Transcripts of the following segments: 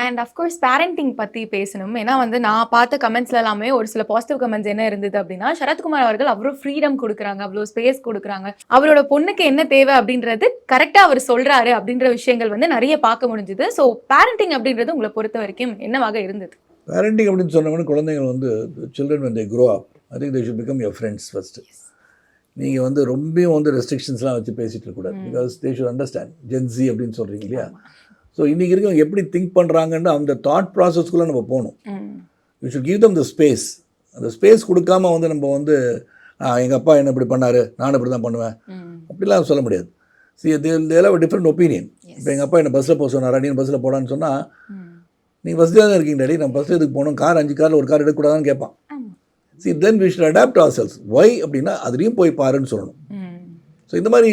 And of course parenting பத்தி பேசணும். ஏன்னா வந்து நான் பார்த்த கமெண்ட்ஸ்ல எல்லாமே ஒரு சில பாசிட்டிவ் கமெண்ட்ஸ் என்ன இருந்தது அப்படின்னா, சரத்குமார் அவர்கள் அவ்ளோ ஃப்ரீடம் குடுக்குறாங்க, அவ்ளோ ஸ்பேஸ் குடுக்குறாங்க. அவரோட பொண்ணுக்கு என்ன தேவை அப்படின்றது கரெக்ட்டா அவர் சொல்றாரு அப்படின்ற விஷயங்கள் வந்து நெறைய பார்க்க முடிஞ்சது. ஸோ பேரண்டிங் அப்படின்றது உங்கள பொறுத்த வரைக்கும் என்னவாக இருந்தது? பேரண்டிங் அப்படின்னு சொன்னோம்னா குழந்தைகள் வந்து children when they grow up I think they should become your friends first. நீங்கள் வந்து ரொம்பவும் வந்து ரெஸ்ட்ரிக்ஷன்ஸ்லாம் வச்சு பேசிகிட்டு இருக்கக்கூடாது. பிகாஸ் தே ஷுட் அண்டர்ஸ்டாண்ட் ஜென்சி அப்படின்னு சொல்கிறீங்க இல்லையா? ஸோ இன்றைக்கி இருக்கவங்க எப்படி திங்க் பண்ணுறாங்கன்னு அந்த தாட் ப்ராசஸ்க்குள்ளே நம்ம போகணும். You should give them the space. அந்த ஸ்பேஸ் கொடுக்காம வந்து நம்ம வந்து எங்கள் அப்பா என்ன இப்படி பண்ணார், நானும் இப்படி தான் பண்ணுவேன் அப்படிலாம் சொல்ல முடியாது. தேல ஒரு டிஃப்ரெண்ட் ஒப்பீனியன். இப்போ எங்கள் அப்பா என்ன பஸ்ஸில் போக சொன்னார், நீ பஸ்ஸில் போடான்னு சொன்னால், நீங்கள் பஸ்ஸில் தான் இருக்கீங்க டாடி, நான் பஸ்ஸில் இதுக்கு போகணும், கார் 5 காரில் ஒரு கார் எடுக்கக்கூடாதான்னு கேட்பான். then we should adapt ourselves. Why அப்படின்னா அதுலேயும் போய் பாருன்னு சொல்லணும். ஸோ இந்த மாதிரி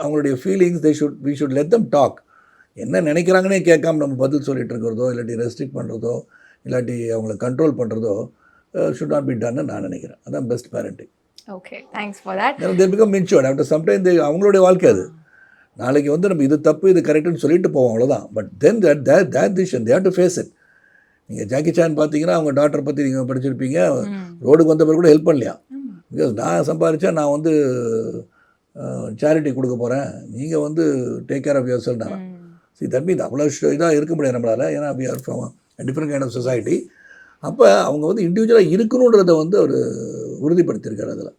அவங்களுடைய feelings we should let them talk. என்ன நினைக்கிறாங்கன்னே கேட்காம நம்ம பதில் சொல்லிட்டு இருக்கிறதோ இல்லாட்டி ரெஸ்ட்ரிக்ட் பண்ணுறதோ இல்லாட்டி அவங்கள கண்ட்ரோல் பண்ணுறதோ should not be done நான் நினைக்கிறேன். அதான் best parenting. Okay, thanks for that. they become matured after some time. அவங்களுடைய வாழ்க்கை அது. நாளைக்கு வந்து நம்ம இது தப்பு இது கரெக்டுன்னு சொல்லிட்டு போவோம், அவ்வளோதான். But then that decision they have to face it. நீங்கள் ஜாக்கி சான் பார்த்தீங்கன்னா அவங்க டாக்டர் பற்றி நீங்கள் படிச்சிருப்பீங்க, ரோடுக்கு வந்த பிறகு கூட ஹெல்ப் பண்ணலையா? பிகாஸ் நான் சம்பாதிச்சா நான் வந்து சேரிட்டி கொடுக்க போகிறேன், நீங்கள் வந்து take care of yourself நான். தட் மீன்ஸ் அவ்வளோ இதாக இருக்க முடியாது நம்மளால். ஏன்னா we are from different kind of society. அப்போ அவங்க வந்து இண்டிவிஜுவலாக இருக்கணுன்றதை வந்து அவர் உறுதிப்படுத்தியிருக்காரு அதில்.